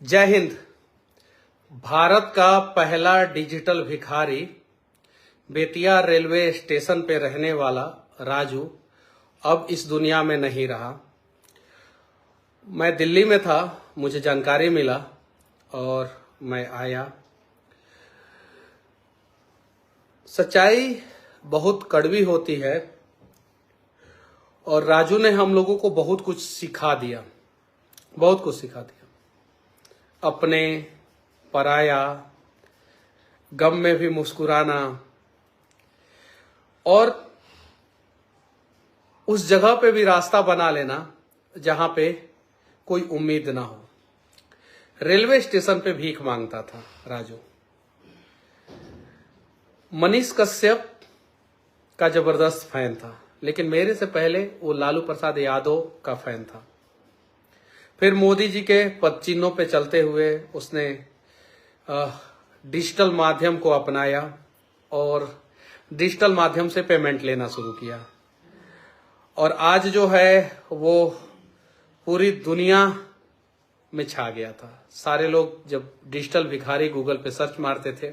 जय हिंद। भारत का पहला डिजिटल भिखारी बेतिया रेलवे स्टेशन पे रहने वाला राजू अब इस दुनिया में नहीं रहा। मैं दिल्ली में था, मुझे जानकारी मिला और मैं आया। सच्चाई बहुत कड़वी होती है और राजू ने हम लोगों को बहुत कुछ सिखा दिया, बहुत कुछ सिखा दिया। अपने, पराया, गम में भी मुस्कुराना और उस जगह पे भी रास्ता बना लेना जहां पे कोई उम्मीद ना हो। रेलवे स्टेशन पे भीख मांगता था राजू। मनीष कश्यप का जबरदस्त फैन था, लेकिन मेरे से पहले वो लालू प्रसाद यादव का फैन था। फिर मोदी जी के पद चिन्हों पे चलते हुए उसने डिजिटल माध्यम को अपनाया और डिजिटल माध्यम से पेमेंट लेना शुरू किया। और आज जो है वो पूरी दुनिया में छा गया था। सारे लोग जब डिजिटल भिखारी गूगल पे सर्च मारते थे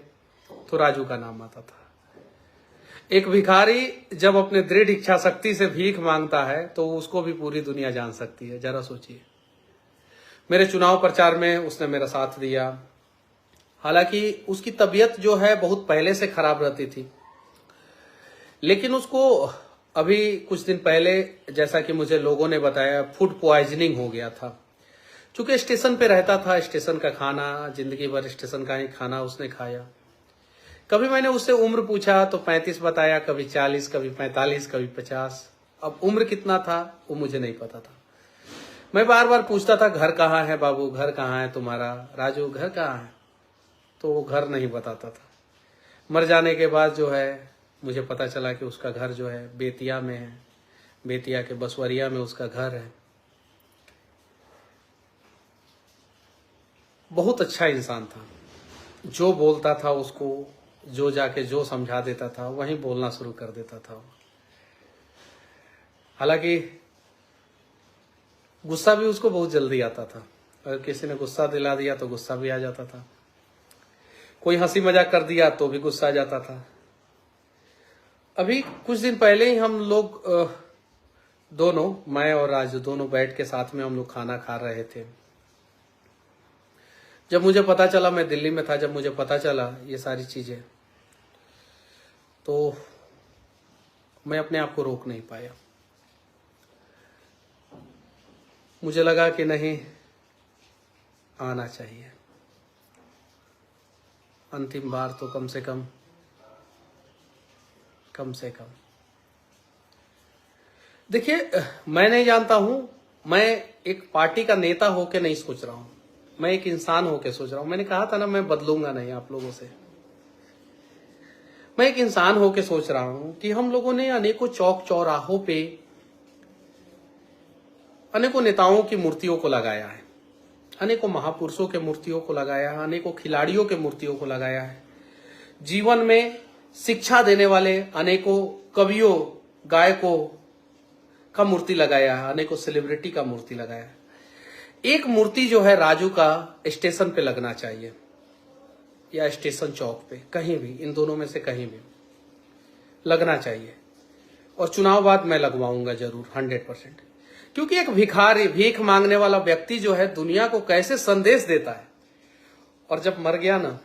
तो राजू का नाम आता था। एक भिखारी जब अपने दृढ़ इच्छा शक्ति से भीख मांगता है तो उसको भी पूरी दुनिया जान सकती है। जरा सोचिए, मेरे चुनाव प्रचार में उसने मेरा साथ दिया। हालांकि उसकी तबीयत जो है बहुत पहले से खराब रहती थी, लेकिन उसको अभी कुछ दिन पहले, जैसा कि मुझे लोगों ने बताया, फूड पॉइजनिंग हो गया था। चूंकि स्टेशन पे रहता था, स्टेशन का खाना, जिंदगी भर स्टेशन का ही खाना उसने खाया। कभी मैंने उससे उम्र पूछा तो 35 बताया, कभी 40, कभी 45, कभी 50। अब उम्र कितना था वो मुझे नहीं पता था। मैं बार बार पूछता था, घर कहाँ है बाबू, घर कहाँ है तुम्हारा, राजू घर कहाँ है, तो वो घर नहीं बताता था। मर जाने के बाद जो है मुझे पता चला कि उसका घर जो है बेतिया में है, बेतिया के बसवरिया में उसका घर है। बहुत अच्छा इंसान था। जो बोलता था उसको, जो जाके जो समझा देता था वहीं बोलना शुरू कर देता था। हालांकि गुस्सा भी उसको बहुत जल्दी आता था। अगर किसी ने गुस्सा दिला दिया तो गुस्सा भी आ जाता था। कोई हंसी मजाक कर दिया तो भी गुस्सा आ जाता था। अभी कुछ दिन पहले ही हम लोग दोनों, मैं और राजू दोनों बैठ के साथ में हम लोग खाना खा रहे थे। जब मुझे पता चला, मैं दिल्ली में था, जब मुझे पता चला ये सारी चीजें, तो मैं अपने आप को रोक नहीं पाया। मुझे लगा कि नहीं, आना चाहिए। अंतिम बार तो कम से कम देखिए, मैं नहीं जानता हूं, मैं एक पार्टी का नेता होके नहीं सोच रहा हूं, मैं एक इंसान होके सोच रहा हूं। मैंने कहा था ना, मैं बदलूंगा नहीं आप लोगों से। मैं एक इंसान होके सोच रहा हूं कि हम लोगों ने अनेकों चौक चौराहों पे अनेकों नेताओं की मूर्तियों को लगाया है, अनेकों महापुरुषों के मूर्तियों को लगाया है, अनेकों खिलाड़ियों के मूर्तियों को लगाया है। जीवन में शिक्षा देने वाले अनेकों कवियों, गायकों का मूर्ति लगाया है, अनेकों सेलिब्रिटी का मूर्ति लगाया है। एक मूर्ति जो है राजू का स्टेशन पे लगना चाहिए, या स्टेशन चौक पे, कहीं भी, इन दोनों में से कहीं भी लगना चाहिए। और चुनाव बाद मैं लगवाऊंगा जरूर, 100%। क्योंकि एक भिखारी, भीख मांगने वाला व्यक्ति जो है दुनिया को कैसे संदेश देता है। और जब मर गया ना,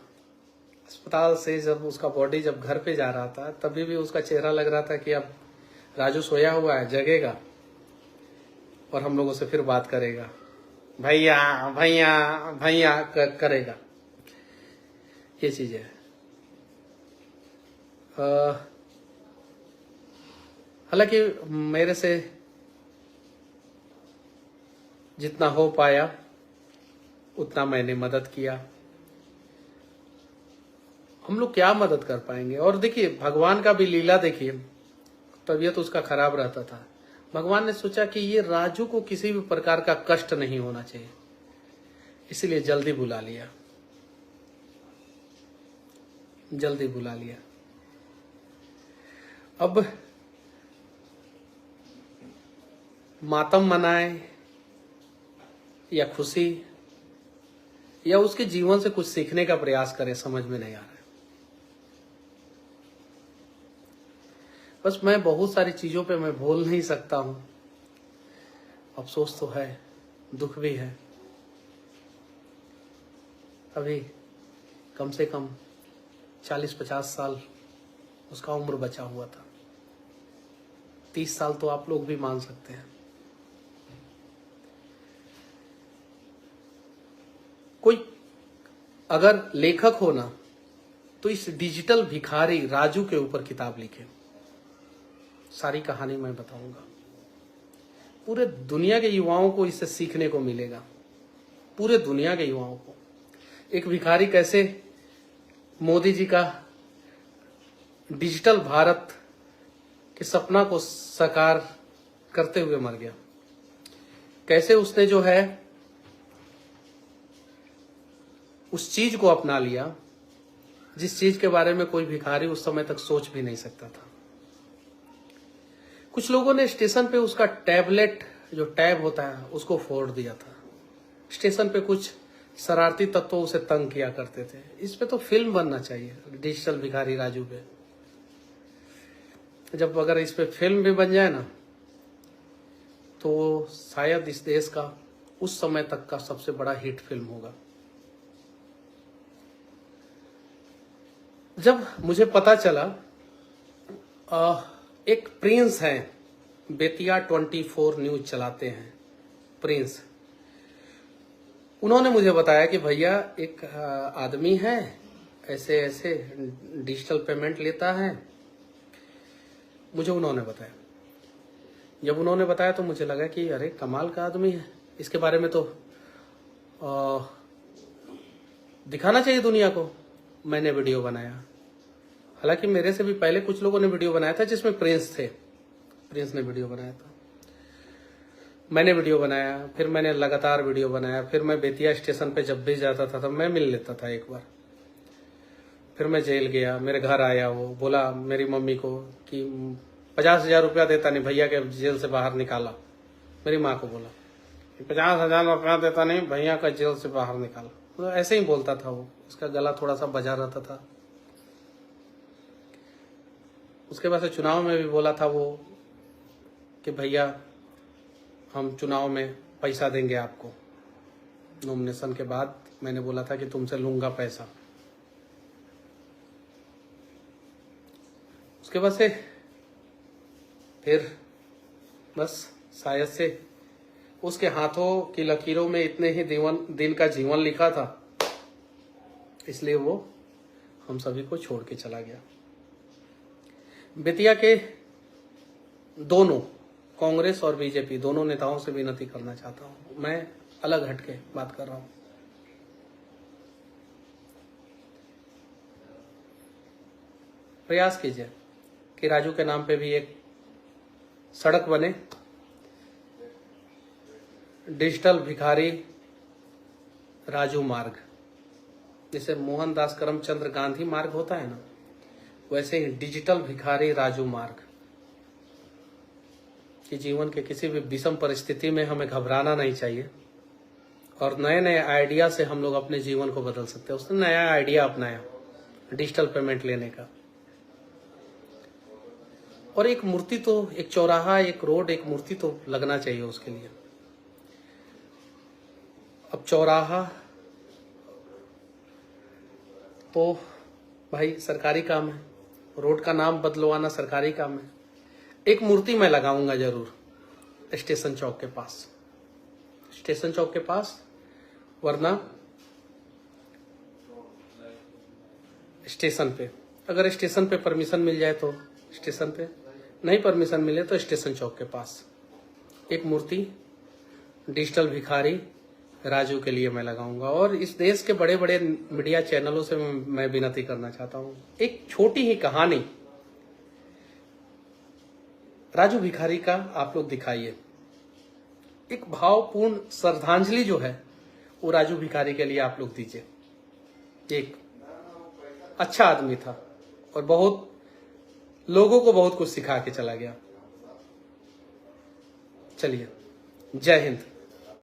अस्पताल से जब उसका बॉडी जब घर पे जा रहा था, तभी भी उसका चेहरा लग रहा था कि अब राजू सोया हुआ है, जगेगा और हम लोगों से फिर बात करेगा, भैया भैया भैया करेगा। ये चीज है। हालांकि मेरे से जितना हो पाया उतना मैंने मदद किया। हम लोग क्या मदद कर पाएंगे। और देखिए, भगवान का भी लीला देखिए, तबीयत उसका खराब रहता था। भगवान ने सोचा कि ये राजू को किसी भी प्रकार का कष्ट नहीं होना चाहिए, इसीलिए जल्दी बुला लिया, जल्दी बुला लिया। अब मातम मनाए या खुशी, या उसके जीवन से कुछ सीखने का प्रयास करें, समझ में नहीं आ रहा है। बस मैं बहुत सारी चीजों पे मैं बोल नहीं सकता हूं, अफसोस तो है, दुख भी है। अभी कम से कम 40-50 साल उसका उम्र बचा हुआ था, 30 साल तो आप लोग भी मान सकते हैं। कोई अगर लेखक हो ना तो इस डिजिटल भिखारी राजू के ऊपर किताब लिखे, सारी कहानी मैं बताऊंगा। पूरे दुनिया के युवाओं को इससे सीखने को मिलेगा, पूरे दुनिया के युवाओं को। एक भिखारी कैसे मोदी जी का डिजिटल भारत के सपना को साकार करते हुए मर गया, कैसे उसने जो है उस चीज को अपना लिया जिस चीज के बारे में कोई भिखारी उस समय तक सोच भी नहीं सकता था। कुछ लोगों ने स्टेशन पे उसका टैबलेट, जो टैब होता है, उसको फोड़ दिया था। स्टेशन पे कुछ शरारती तत्व उसे तंग किया करते थे। इस पे तो फिल्म बनना चाहिए, डिजिटल भिखारी राजू पे। जब अगर इस पे फिल्म भी बन जाए ना तो शायद इस देश का उस समय तक का सबसे बड़ा हिट फिल्म होगा। जब मुझे पता चला, एक प्रिंस है, बेतिया 24 न्यूज चलाते हैं प्रिंस, उन्होंने मुझे बताया कि भैया एक आदमी है, ऐसे ऐसे डिजिटल पेमेंट लेता है। मुझे उन्होंने बताया, जब उन्होंने बताया तो मुझे लगा कि अरे कमाल का आदमी है, इसके बारे में तो दिखाना चाहिए दुनिया को। मैंने वीडियो बनाया, हालांकि मेरे से भी पहले कुछ लोगों ने वीडियो बनाया था जिसमें प्रिंस थे, प्रिंस ने वीडियो बनाया था। मैंने वीडियो बनाया, फिर मैंने लगातार वीडियो बनाया। फिर मैं बेतिया स्टेशन पे जब भी जाता था तब मैं मिल लेता था एक बार। फिर मैं जेल गया, मेरे घर आया, वो बोला मेरी मम्मी को कि 50,000 रुपया देता नहीं, भैया के जेल से बाहर निकाला। मेरी माँ को बोला 50,000 रुपया देता नहीं, भैया का जेल से बाहर निकाला। तो ऐसे ही बोलता था वो, उसका गला थोड़ा सा बजा रहता था। उसके बाद से चुनाव में भी बोला था वो कि भैया हम चुनाव में पैसा देंगे आपको। नॉमिनेशन के बाद मैंने बोला था कि तुमसे लूंगा पैसा। उसके बाद से फिर बस शायद से उसके हाथों की लकीरों में इतने ही दिन का जीवन लिखा था, इसलिए वो हम सभी को छोड़ के चला गया। बेतिया के दोनों, कांग्रेस और बीजेपी, दोनों नेताओं से विनती करना चाहता हूं, मैं अलग हटके बात कर रहा हूं। प्रयास कीजिए कि राजू के नाम पे भी एक सड़क बने, डिजिटल भिखारी राजू मार्ग। जैसे मोहनदास करमचंद गांधी मार्ग होता है ना, वैसे ही डिजिटल भिखारी राजू मार्ग। कि जीवन के किसी भी विषम परिस्थिति में हमें घबराना नहीं चाहिए और नए नए आइडिया से हम लोग अपने जीवन को बदल सकते हैं। उसने नया आइडिया अपनाया डिजिटल पेमेंट लेने का। और एक मूर्ति तो, एक चौराहा, एक रोड, एक मूर्ति तो लगना चाहिए उसके लिए। अब चौराहा तो भाई सरकारी काम है, रोड का नाम बदलवाना सरकारी काम है। एक मूर्ति मैं लगाऊंगा जरूर स्टेशन चौक के पास, स्टेशन चौक के पास, वरना स्टेशन पे। अगर स्टेशन पे परमिशन मिल जाए तो स्टेशन पे, नहीं परमिशन मिले तो स्टेशन चौक के पास एक मूर्ति डिजिटल भिखारी राजू के लिए मैं लगाऊंगा। और इस देश के बड़े बड़े मीडिया चैनलों से मैं विनती करना चाहता हूं, एक छोटी ही कहानी राजू भिखारी का आप लोग दिखाइए। एक भावपूर्ण श्रद्धांजलि जो है वो राजू भिखारी के लिए आप लोग दीजिए। एक अच्छा आदमी था और बहुत लोगों को बहुत कुछ सिखा के चला गया। चलिए, जय हिंद।